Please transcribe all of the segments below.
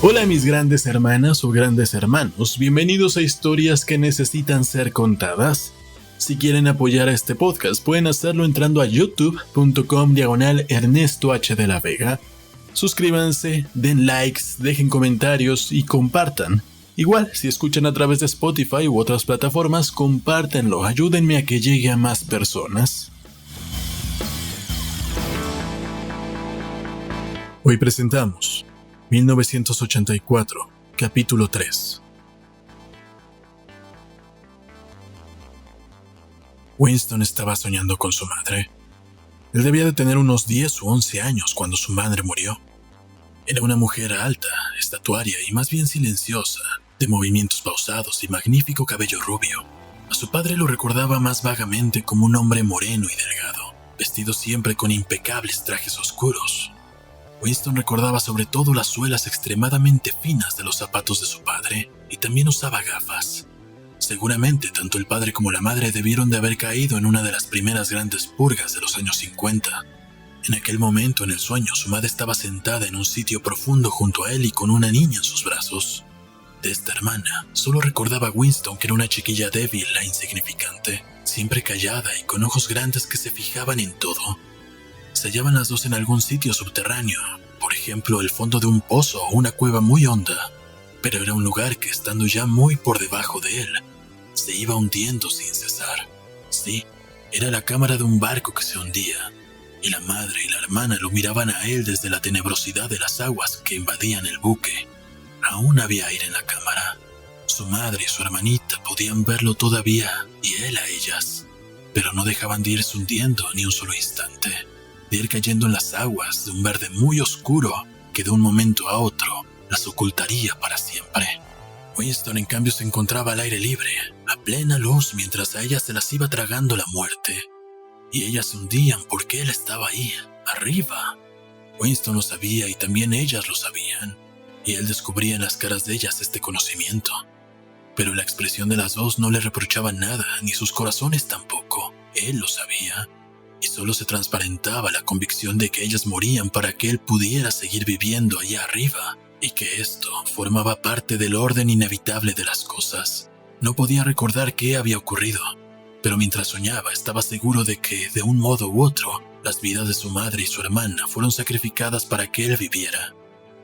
Hola mis grandes hermanas o grandes hermanos, bienvenidos a Historias que necesitan ser contadas. Si quieren apoyar a este podcast pueden hacerlo entrando a youtube.com/Ernesto H. de la Vega. Suscríbanse, den likes, dejen comentarios y compartan. Igual, si escuchan a través de Spotify u otras plataformas, compártenlo, ayúdenme a que llegue a más personas. Hoy presentamos 1984, capítulo 3. Winston estaba soñando con su madre. Él debía de tener unos 10 u 11 años cuando su madre murió. Era una mujer alta, estatuaria y más bien silenciosa, de movimientos pausados y magnífico cabello rubio. A su padre lo recordaba más vagamente como un hombre moreno y delgado, vestido siempre con impecables trajes oscuros. Winston recordaba sobre todo las suelas extremadamente finas de los zapatos de su padre, y también usaba gafas. Seguramente tanto el padre como la madre debieron de haber caído en una de las primeras grandes purgas de los años 50. En aquel momento en el sueño su madre estaba sentada en un sitio profundo junto a él y con una niña en sus brazos. De esta hermana solo recordaba Winston que era una chiquilla débil e insignificante, siempre callada y con ojos grandes que se fijaban en todo. Se hallaban las dos en algún sitio subterráneo, por ejemplo el fondo de un pozo o una cueva muy honda, pero era un lugar que, estando ya muy por debajo de él, se iba hundiendo sin cesar. Sí, era la cámara de un barco que se hundía, y la madre y la hermana lo miraban a él desde la tenebrosidad de las aguas que invadían el buque. Aún había aire en la cámara. Su madre y su hermanita podían verlo todavía, y él a ellas, pero no dejaban de irse hundiendo ni un solo instante, de ir cayendo en las aguas de un verde muy oscuro que de un momento a otro las ocultaría para siempre. Winston en cambio se encontraba al aire libre, a plena luz, mientras a ellas se las iba tragando la muerte, y ellas se hundían porque él estaba ahí, arriba. Winston lo sabía y también ellas lo sabían, y él descubría en las caras de ellas este conocimiento, pero la expresión de las dos no le reprochaba nada, ni sus corazones tampoco. Él lo sabía, y solo se transparentaba la convicción de que ellas morían para que él pudiera seguir viviendo allá arriba, y que esto formaba parte del orden inevitable de las cosas. No podía recordar qué había ocurrido, pero mientras soñaba estaba seguro de que, de un modo u otro, las vidas de su madre y su hermana fueron sacrificadas para que él viviera.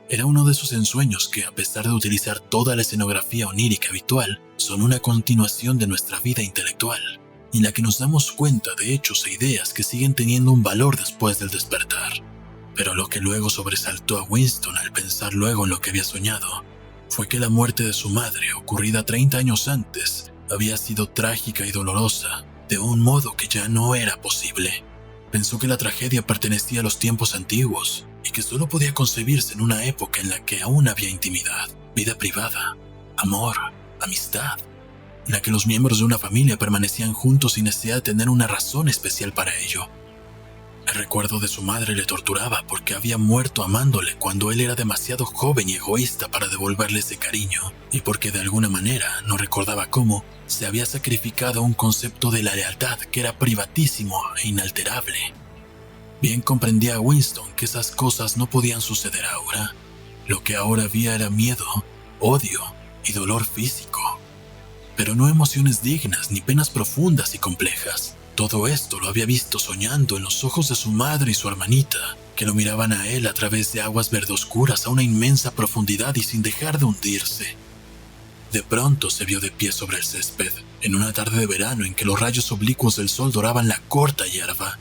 Era uno de esos ensueños que, a pesar de utilizar toda la escenografía onírica habitual, son una continuación de nuestra vida intelectual, en la que nos damos cuenta de hechos e ideas que siguen teniendo un valor después del despertar. Pero lo que luego sobresaltó a Winston al pensar luego en lo que había soñado fue que la muerte de su madre, ocurrida 30 años antes, había sido trágica y dolorosa, de un modo que ya no era posible. Pensó que la tragedia pertenecía a los tiempos antiguos y que solo podía concebirse en una época en la que aún había intimidad, vida privada, amor, amistad, en la que los miembros de una familia permanecían juntos sin necesidad de tener una razón especial para ello. El recuerdo de su madre le torturaba porque había muerto amándole cuando él era demasiado joven y egoísta para devolverle ese cariño, y porque de alguna manera no recordaba cómo se había sacrificado un concepto de la lealtad que era privatísimo e inalterable. Bien comprendía a Winston que esas cosas no podían suceder ahora. Lo que ahora había era miedo, odio y dolor físico, pero no emociones dignas ni penas profundas y complejas. Todo esto lo había visto soñando en los ojos de su madre y su hermanita, que lo miraban a él a través de aguas verdoscuras a una inmensa profundidad y sin dejar de hundirse. De pronto se vio de pie sobre el césped, en una tarde de verano en que los rayos oblicuos del sol doraban la corta hierba.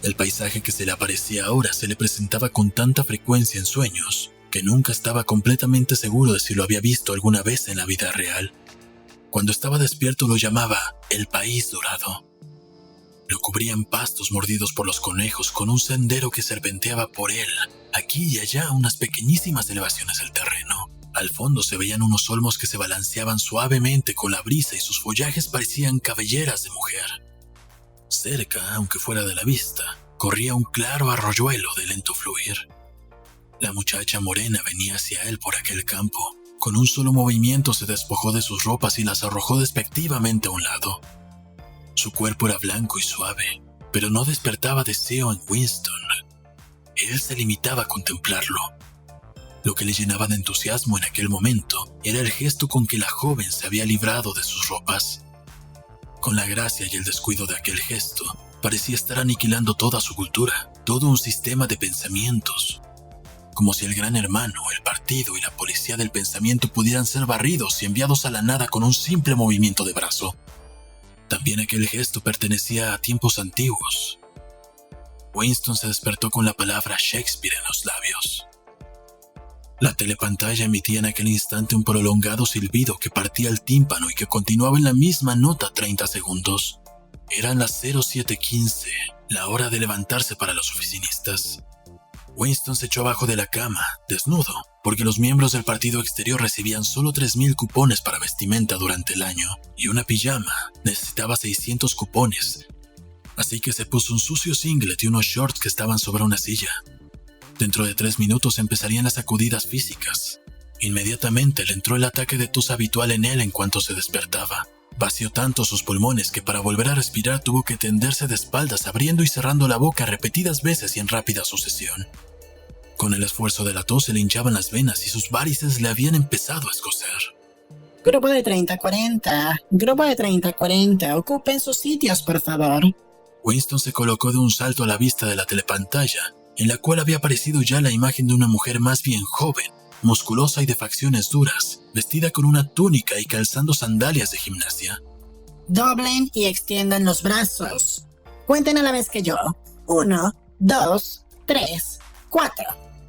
El paisaje que se le aparecía ahora se le presentaba con tanta frecuencia en sueños, que nunca estaba completamente seguro de si lo había visto alguna vez en la vida real. Cuando estaba despierto lo llamaba el País Dorado. Lo cubrían pastos mordidos por los conejos con un sendero que serpenteaba por él, aquí y allá unas pequeñísimas elevaciones del terreno. Al fondo se veían unos olmos que se balanceaban suavemente con la brisa y sus follajes parecían cabelleras de mujer. Cerca, aunque fuera de la vista, corría un claro arroyuelo de lento fluir. La muchacha morena venía hacia él por aquel campo. Con un solo movimiento se despojó de sus ropas y las arrojó despectivamente a un lado. Su cuerpo era blanco y suave, pero no despertaba deseo en Winston. Él se limitaba a contemplarlo. Lo que le llenaba de entusiasmo en aquel momento era el gesto con que la joven se había librado de sus ropas. Con la gracia y el descuido de aquel gesto, parecía estar aniquilando toda su cultura, todo un sistema de pensamientos. Como si el gran hermano, el partido y la policía del pensamiento pudieran ser barridos y enviados a la nada con un simple movimiento de brazo. También aquel gesto pertenecía a tiempos antiguos. Winston se despertó con la palabra Shakespeare en los labios. La telepantalla emitía en aquel instante un prolongado silbido que partía el tímpano y que continuaba en la misma nota 30 segundos. Eran las 07:15, la hora de levantarse para los oficinistas. Winston se echó abajo de la cama, desnudo, porque los miembros del partido exterior recibían solo 3,000 cupones para vestimenta durante el año, y una pijama necesitaba 600 cupones. Así que se puso un sucio singlet y unos shorts que estaban sobre una silla. Dentro de 3 minutos empezarían las sacudidas físicas. Inmediatamente le entró el ataque de tos habitual en él en cuanto se despertaba. Vació tanto sus pulmones que para volver a respirar tuvo que tenderse de espaldas abriendo y cerrando la boca repetidas veces y en rápida sucesión. Con el esfuerzo de la tos se le hinchaban las venas y sus varices le habían empezado a escocer. Grupo de 30-40, grupo de 30-40, ocupen sus sitios, por favor. Winston se colocó de un salto a la vista de la telepantalla, en la cual había aparecido ya la imagen de una mujer más bien joven, musculosa y de facciones duras, vestida con una túnica y calzando sandalias de gimnasia. Doblen y extiendan los brazos. Cuenten a la vez que yo. 1, 2, 3, 4.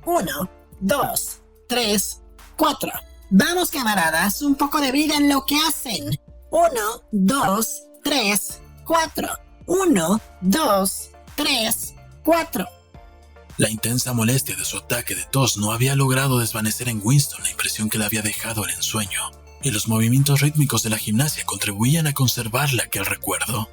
1, 2, 3, 4. Vamos, camaradas, un poco de vida en lo que hacen. 1, 2, 3, 4. 1, 2, 3, 4. La intensa molestia de su ataque de tos no había logrado desvanecer en Winston la impresión que le había dejado el ensueño, y los movimientos rítmicos de la gimnasia contribuían a conservarle aquel recuerdo.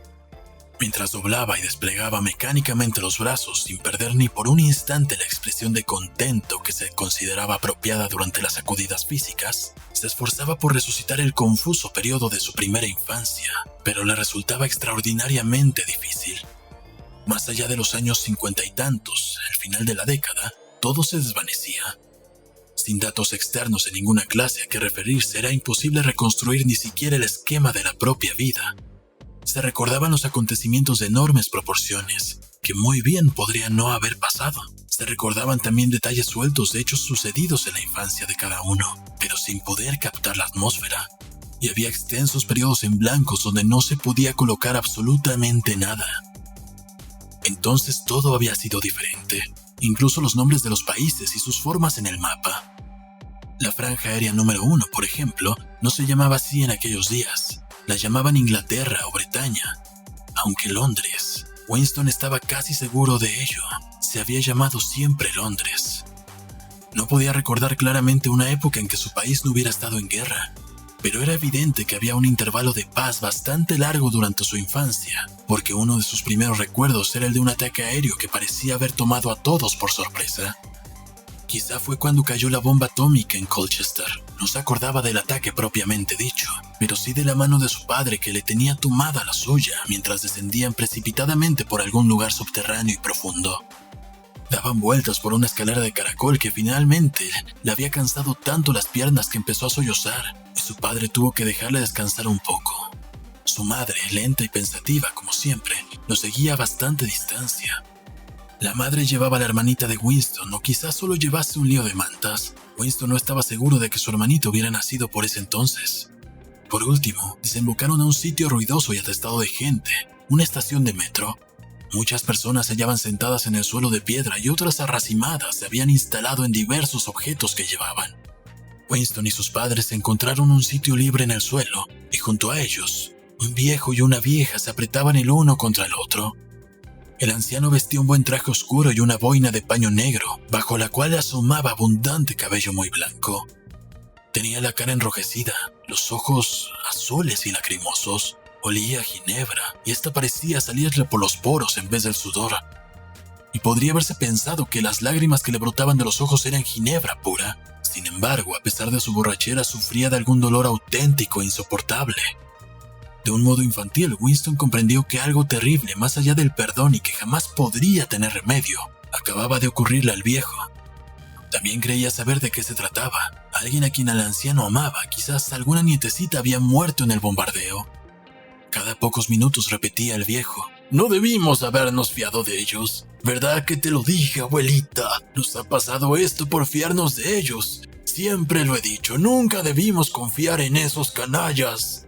Mientras doblaba y desplegaba mecánicamente los brazos sin perder ni por un instante la expresión de contento que se consideraba apropiada durante las sacudidas físicas, se esforzaba por resucitar el confuso periodo de su primera infancia, pero le resultaba extraordinariamente difícil. Más allá de los años 50 y tantos, el final de la década, todo se desvanecía. Sin datos externos en ninguna clase a que referirse, era imposible reconstruir ni siquiera el esquema de la propia vida. Se recordaban los acontecimientos de enormes proporciones, que muy bien podrían no haber pasado. Se recordaban también detalles sueltos de hechos sucedidos en la infancia de cada uno, pero sin poder captar la atmósfera. Y había extensos periodos en blancos donde no se podía colocar absolutamente nada. Entonces todo había sido diferente, incluso los nombres de los países y sus formas en el mapa. La franja aérea número 1, por ejemplo, no se llamaba así en aquellos días. La llamaban Inglaterra o Bretaña, aunque Londres. Winston estaba casi seguro de ello. Se había llamado siempre Londres. No podía recordar claramente una época en que su país no hubiera estado en guerra, pero era evidente que había un intervalo de paz bastante largo durante su infancia, porque uno de sus primeros recuerdos era el de un ataque aéreo que parecía haber tomado a todos por sorpresa. Quizá fue cuando cayó la bomba atómica en Colchester. No se acordaba del ataque propiamente dicho, pero sí de la mano de su padre que le tenía tomada la suya mientras descendían precipitadamente por algún lugar subterráneo y profundo. Daban vueltas por una escalera de caracol que finalmente le había cansado tanto las piernas que empezó a sollozar, y su padre tuvo que dejarle descansar un poco. Su madre, lenta y pensativa como siempre, lo seguía a bastante distancia. La madre llevaba a la hermanita de Winston, o quizás solo llevase un lío de mantas. Winston no estaba seguro de que su hermanito hubiera nacido por ese entonces. Por último, desembocaron a un sitio ruidoso y atestado de gente, una estación de metro. Muchas personas se hallaban sentadas en el suelo de piedra y otras arracimadas se habían instalado en diversos objetos que llevaban. Winston y sus padres encontraron un sitio libre en el suelo, y junto a ellos, un viejo y una vieja se apretaban el uno contra el otro. El anciano vestía un buen traje oscuro y una boina de paño negro, bajo la cual asomaba abundante cabello muy blanco. Tenía la cara enrojecida, los ojos azules y lacrimosos. Olía a ginebra, y esta parecía salirle por los poros en vez del sudor. Y podría haberse pensado que las lágrimas que le brotaban de los ojos eran ginebra pura. Sin embargo, a pesar de su borrachera, sufría de algún dolor auténtico e insoportable. De un modo infantil, Winston comprendió que algo terrible, más allá del perdón y que jamás podría tener remedio, acababa de ocurrirle al viejo. También creía saber de qué se trataba. Alguien a quien el anciano amaba, quizás alguna nietecita había muerto en el bombardeo. Cada pocos minutos repetía el viejo: no debimos habernos fiado de ellos. ¿Verdad que te lo dije, abuelita? Nos ha pasado esto por fiarnos de ellos. Siempre lo he dicho, nunca debimos confiar en esos canallas.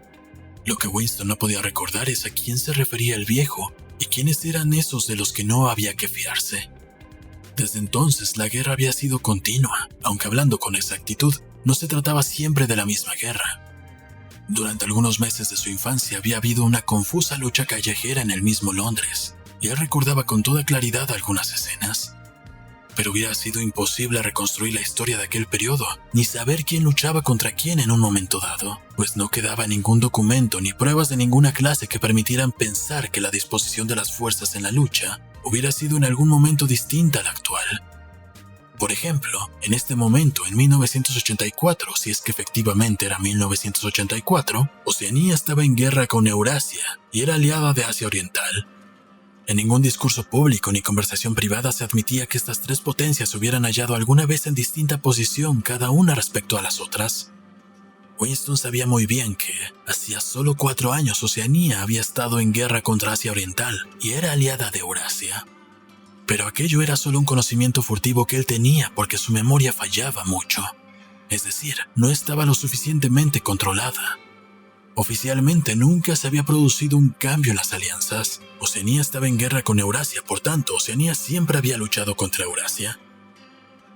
Lo que Winston no podía recordar es a quién se refería el viejo y quiénes eran esos de los que no había que fiarse. Desde entonces la guerra había sido continua, aunque hablando con exactitud, no se trataba siempre de la misma guerra. Durante algunos meses de su infancia había habido una confusa lucha callejera en el mismo Londres, y él recordaba con toda claridad algunas escenas. Pero hubiera sido imposible reconstruir la historia de aquel periodo, ni saber quién luchaba contra quién en un momento dado, pues no quedaba ningún documento ni pruebas de ninguna clase que permitieran pensar que la disposición de las fuerzas en la lucha hubiera sido en algún momento distinta a la actual. Por ejemplo, en este momento, en 1984, si es que efectivamente era 1984, Oceanía estaba en guerra con Eurasia y era aliada de Asia Oriental. En ningún discurso público ni conversación privada se admitía que estas tres potencias se hubieran hallado alguna vez en distinta posición cada una respecto a las otras. Winston sabía muy bien que, hacía solo 4 años, Oceanía había estado en guerra contra Asia Oriental y era aliada de Eurasia. Pero aquello era solo un conocimiento furtivo que él tenía porque su memoria fallaba mucho. Es decir, no estaba lo suficientemente controlada. Oficialmente nunca se había producido un cambio en las alianzas. Oceanía estaba en guerra con Eurasia, por tanto, Oceanía siempre había luchado contra Eurasia.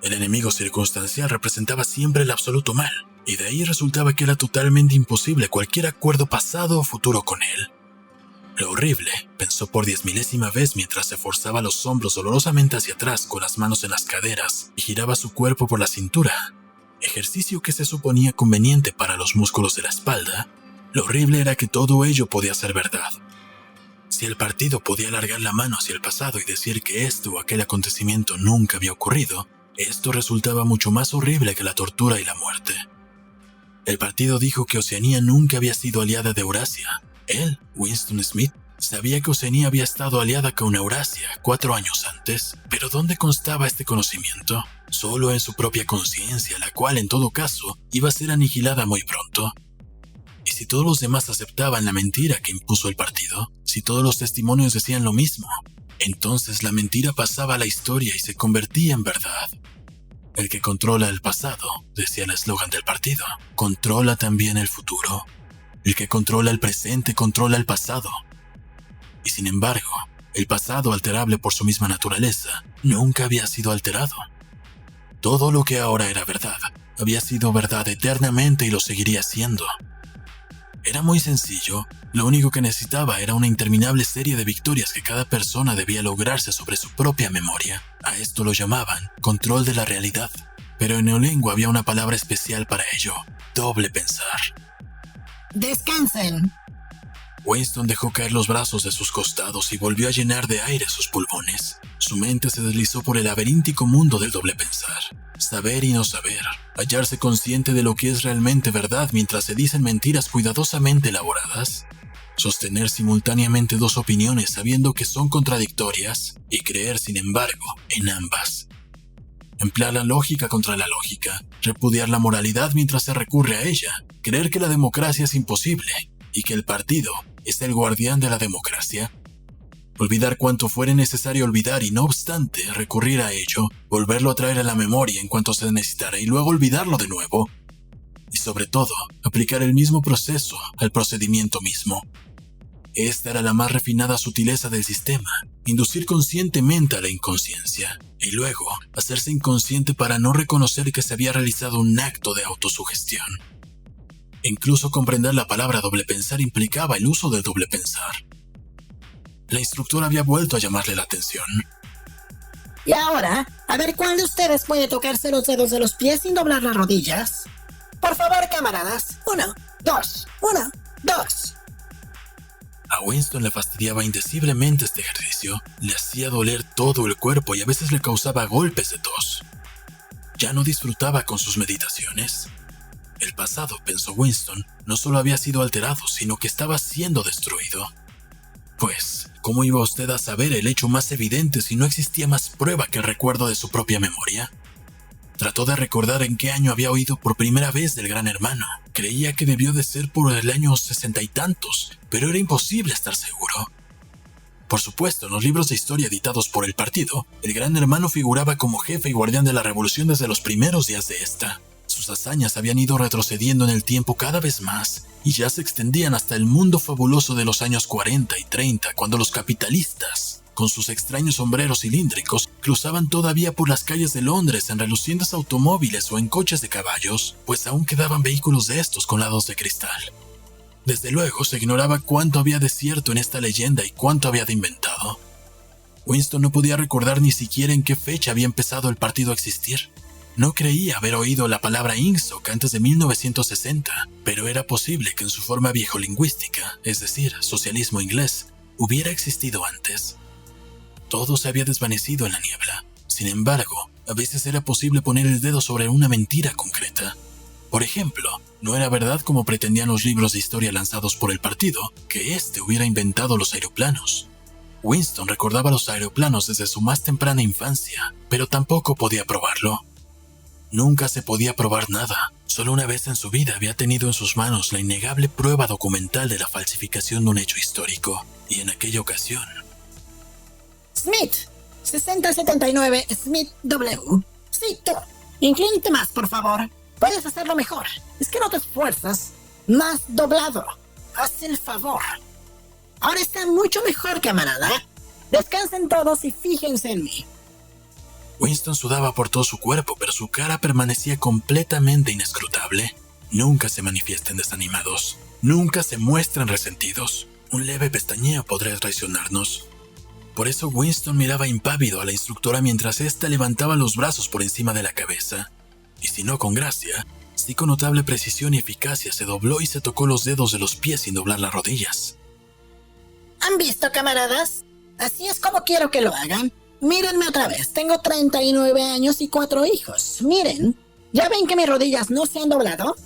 El enemigo circunstancial representaba siempre el absoluto mal, y de ahí resultaba que era totalmente imposible cualquier acuerdo pasado o futuro con él. Lo horrible, pensó por 10.000ª vez mientras se forzaba los hombros dolorosamente hacia atrás con las manos en las caderas y giraba su cuerpo por la cintura, ejercicio que se suponía conveniente para los músculos de la espalda. Lo horrible era que todo ello podía ser verdad. Si el partido podía alargar la mano hacia el pasado y decir que esto o aquel acontecimiento nunca había ocurrido, esto resultaba mucho más horrible que la tortura y la muerte. El partido dijo que Oceanía nunca había sido aliada de Eurasia. Él, Winston Smith, sabía que Oceanía había estado aliada con Eurasia 4 años antes, pero ¿dónde constaba este conocimiento? Solo en su propia conciencia, la cual, en todo caso, iba a ser aniquilada muy pronto. ¿Y si todos los demás aceptaban la mentira que impuso el partido? Si todos los testimonios decían lo mismo, entonces la mentira pasaba a la historia y se convertía en verdad. El que controla el pasado, decía el eslogan del partido, controla también el futuro. El que controla el presente controla el pasado. Y sin embargo, el pasado, alterable por su misma naturaleza, nunca había sido alterado. Todo lo que ahora era verdad, había sido verdad eternamente y lo seguiría siendo. Era muy sencillo, lo único que necesitaba era una interminable serie de victorias que cada persona debía lograrse sobre su propia memoria. A esto lo llamaban control de la realidad, pero en neolengua había una palabra especial para ello: doble pensar. Descansen. Winston dejó caer los brazos de sus costados y volvió a llenar de aire sus pulmones. Su mente se deslizó por el laberíntico mundo del doble pensar. Saber y no saber, hallarse consciente de lo que es realmente verdad mientras se dicen mentiras cuidadosamente elaboradas. Sostener simultáneamente dos opiniones sabiendo que son contradictorias y creer, sin embargo, en ambas. Emplear la lógica contra la lógica, repudiar la moralidad mientras se recurre a ella, creer que la democracia es imposible y que el partido es el guardián de la democracia. Olvidar cuanto fuere necesario olvidar y, no obstante, recurrir a ello, volverlo a traer a la memoria en cuanto se necesitara y luego olvidarlo de nuevo. Y sobre todo, aplicar el mismo proceso al procedimiento mismo. Esta era la más refinada sutileza del sistema: inducir conscientemente a la inconsciencia y luego hacerse inconsciente para no reconocer que se había realizado un acto de autosugestión. Incluso comprender la palabra doble pensar implicaba el uso del doble pensar. La instructora había vuelto a llamarle la atención. Y ahora, a ver cuál de ustedes puede tocarse los dedos de los pies sin doblar las rodillas. Por favor, camaradas. 1, 2, 1, 2. A Winston le fastidiaba indeciblemente este ejercicio, le hacía doler todo el cuerpo y a veces le causaba golpes de tos. Ya no disfrutaba con sus meditaciones. El pasado, pensó Winston, no solo había sido alterado, sino que estaba siendo destruido. Pues, ¿cómo iba usted a saber el hecho más evidente si no existía más prueba que el recuerdo de su propia memoria? Trató de recordar en qué año había oído por primera vez del Gran Hermano. Creía que debió de ser por el año 60 y tantos, pero era imposible estar seguro. Por supuesto, en los libros de historia editados por el partido, el Gran Hermano figuraba como jefe y guardián de la revolución desde los primeros días de esta. Sus hazañas habían ido retrocediendo en el tiempo cada vez más, y ya se extendían hasta el mundo fabuloso de los años 40 y 30, cuando los capitalistas, con sus extraños sombreros cilíndricos, cruzaban todavía por las calles de Londres en relucientes automóviles o en coches de caballos, pues aún quedaban vehículos de estos con lados de cristal. Desde luego se ignoraba cuánto había de cierto en esta leyenda y cuánto había de inventado. Winston no podía recordar ni siquiera en qué fecha había empezado el partido a existir. No creía haber oído la palabra Ingsoc antes de 1960, pero era posible que en su forma viejolingüística, es decir, socialismo inglés, hubiera existido antes. Todo se había desvanecido en la niebla. Sin embargo, a veces era posible poner el dedo sobre una mentira concreta. Por ejemplo, no era verdad como pretendían los libros de historia lanzados por el partido, que éste hubiera inventado los aeroplanos. Winston recordaba los aeroplanos desde su más temprana infancia, pero tampoco podía probarlo. Nunca se podía probar nada. Solo una vez en su vida había tenido en sus manos la innegable prueba documental de la falsificación de un hecho histórico, y en aquella ocasión... Smith, 6079 Smith W. Sí, tú. Inclínate más, por favor. Puedes hacerlo mejor. Es que no te esfuerzas. Más doblado. Haz el favor. Ahora está mucho mejor, camarada. Descansen todos y fíjense en mí. Winston sudaba por todo su cuerpo, pero su cara permanecía completamente inescrutable. Nunca se manifiestan desanimados. Nunca se muestran resentidos. Un leve pestañeo podría traicionarnos. Por eso Winston miraba impávido a la instructora mientras ésta levantaba los brazos por encima de la cabeza. Y si no con gracia, sí con notable precisión y eficacia se dobló y se tocó los dedos de los pies sin doblar las rodillas. ¿Han visto, camaradas? Así es como quiero que lo hagan. Mírenme otra vez. Tengo 39 años y 4 hijos. Miren. ¿Ya ven que mis rodillas no se han doblado?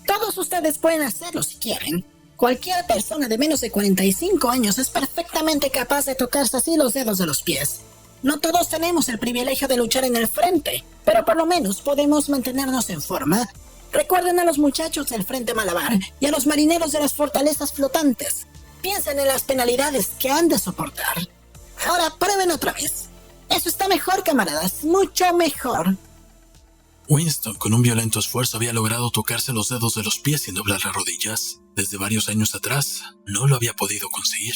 Todos ustedes pueden hacerlo si quieren. Cualquier persona de menos de 45 años es perfectamente capaz de tocarse así los dedos de los pies. No todos tenemos el privilegio de luchar en el frente, pero por lo menos podemos mantenernos en forma. Recuerden a los muchachos del Frente Malabar y a los marineros de las fortalezas flotantes. Piensen en las penalidades que han de soportar. Ahora prueben otra vez. Eso está mejor, camaradas, mucho mejor. Winston, con un violento esfuerzo, había logrado tocarse los dedos de los pies sin doblar las rodillas. Desde varios años atrás, no lo había podido conseguir.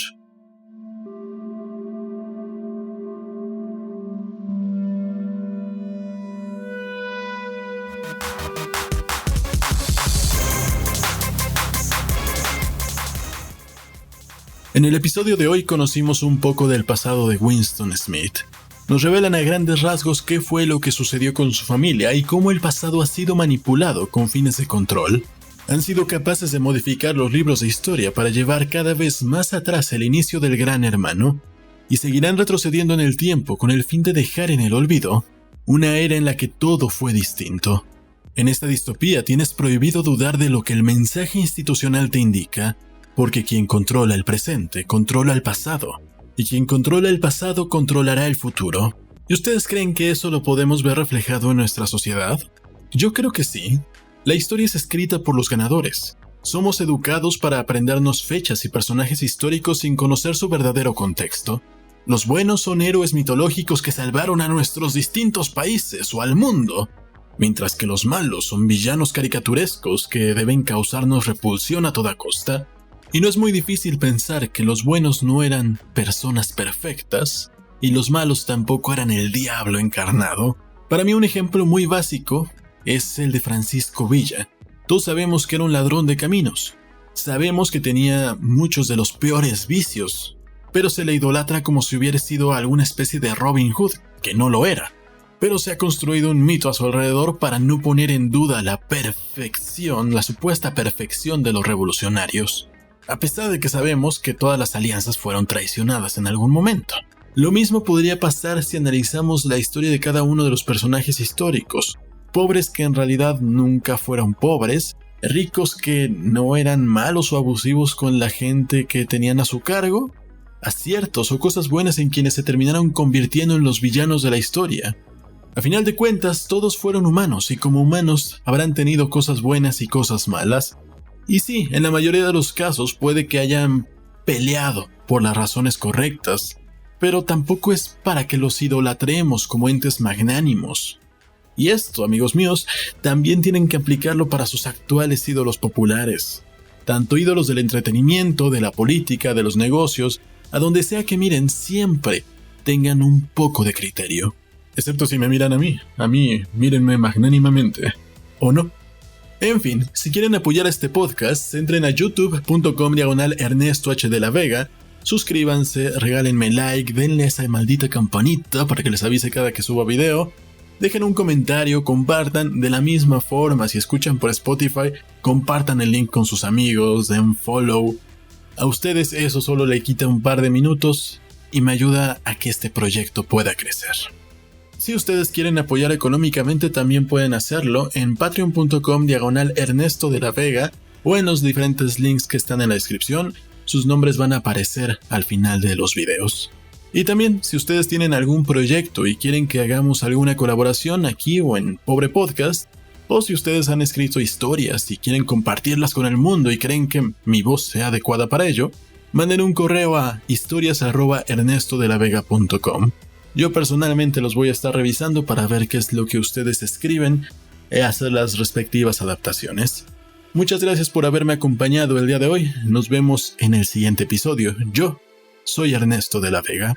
En el episodio de hoy conocimos un poco del pasado de Winston Smith. Nos revelan a grandes rasgos qué fue lo que sucedió con su familia y cómo el pasado ha sido manipulado con fines de control. Han sido capaces de modificar los libros de historia para llevar cada vez más atrás el inicio del Gran Hermano, y seguirán retrocediendo en el tiempo con el fin de dejar en el olvido una era en la que todo fue distinto. En esta distopía tienes prohibido dudar de lo que el mensaje institucional te indica, porque quien controla el presente controla el pasado, y quien controla el pasado controlará el futuro. ¿Y ustedes creen que eso lo podemos ver reflejado en nuestra sociedad? Yo creo que sí. La historia es escrita por los ganadores. Somos educados para aprendernos fechas y personajes históricos sin conocer su verdadero contexto. Los buenos son héroes mitológicos que salvaron a nuestros distintos países o al mundo, mientras que los malos son villanos caricaturescos que deben causarnos repulsión a toda costa. Y no es muy difícil pensar que los buenos no eran personas perfectas y los malos tampoco eran el diablo encarnado. Para mí un ejemplo muy básico es el de Francisco Villa. Todos sabemos que era un ladrón de caminos. Sabemos que tenía muchos de los peores vicios, pero se le idolatra como si hubiera sido alguna especie de Robin Hood, que no lo era. Pero se ha construido un mito a su alrededor para no poner en duda la supuesta perfección de los revolucionarios, a pesar de que sabemos que todas las alianzas fueron traicionadas en algún momento. Lo mismo podría pasar si analizamos la historia de cada uno de los personajes históricos, pobres que en realidad nunca fueron pobres, ricos que no eran malos o abusivos con la gente que tenían a su cargo, aciertos o cosas buenas en quienes se terminaron convirtiendo en los villanos de la historia. A final de cuentas, todos fueron humanos y como humanos habrán tenido cosas buenas y cosas malas. Y sí, en la mayoría de los casos puede que hayan peleado por las razones correctas, pero tampoco es para que los idolatremos como entes magnánimos. Y esto, amigos míos, también tienen que aplicarlo para sus actuales ídolos populares. Tanto ídolos del entretenimiento, de la política, de los negocios, a donde sea que miren, siempre tengan un poco de criterio. Excepto si me miran a mí, mírenme magnánimamente. ¿O no? En fin, si quieren apoyar este podcast, entren a youtube.com/Ernesto H. de la Vega, suscríbanse, regálenme like, denle a esa maldita campanita para que les avise cada que suba video, dejen un comentario, compartan, de la misma forma si escuchan por Spotify, compartan el link con sus amigos, den follow. A ustedes eso solo le quita un par de minutos y me ayuda a que este proyecto pueda crecer. Si ustedes quieren apoyar económicamente también pueden hacerlo en patreon.com/Ernesto de la Vega o en los diferentes links que están en la descripción. Sus nombres van a aparecer al final de los videos. Y también, si ustedes tienen algún proyecto y quieren que hagamos alguna colaboración aquí o en Pobre Podcast, o si ustedes han escrito historias y quieren compartirlas con el mundo y creen que mi voz sea adecuada para ello, manden un correo a historias@ernestodelavega.com. Yo personalmente los voy a estar revisando para ver qué es lo que ustedes escriben y hacer las respectivas adaptaciones. Muchas gracias por haberme acompañado el día de hoy. Nos vemos en el siguiente episodio. Yo soy Ernesto de la Vega.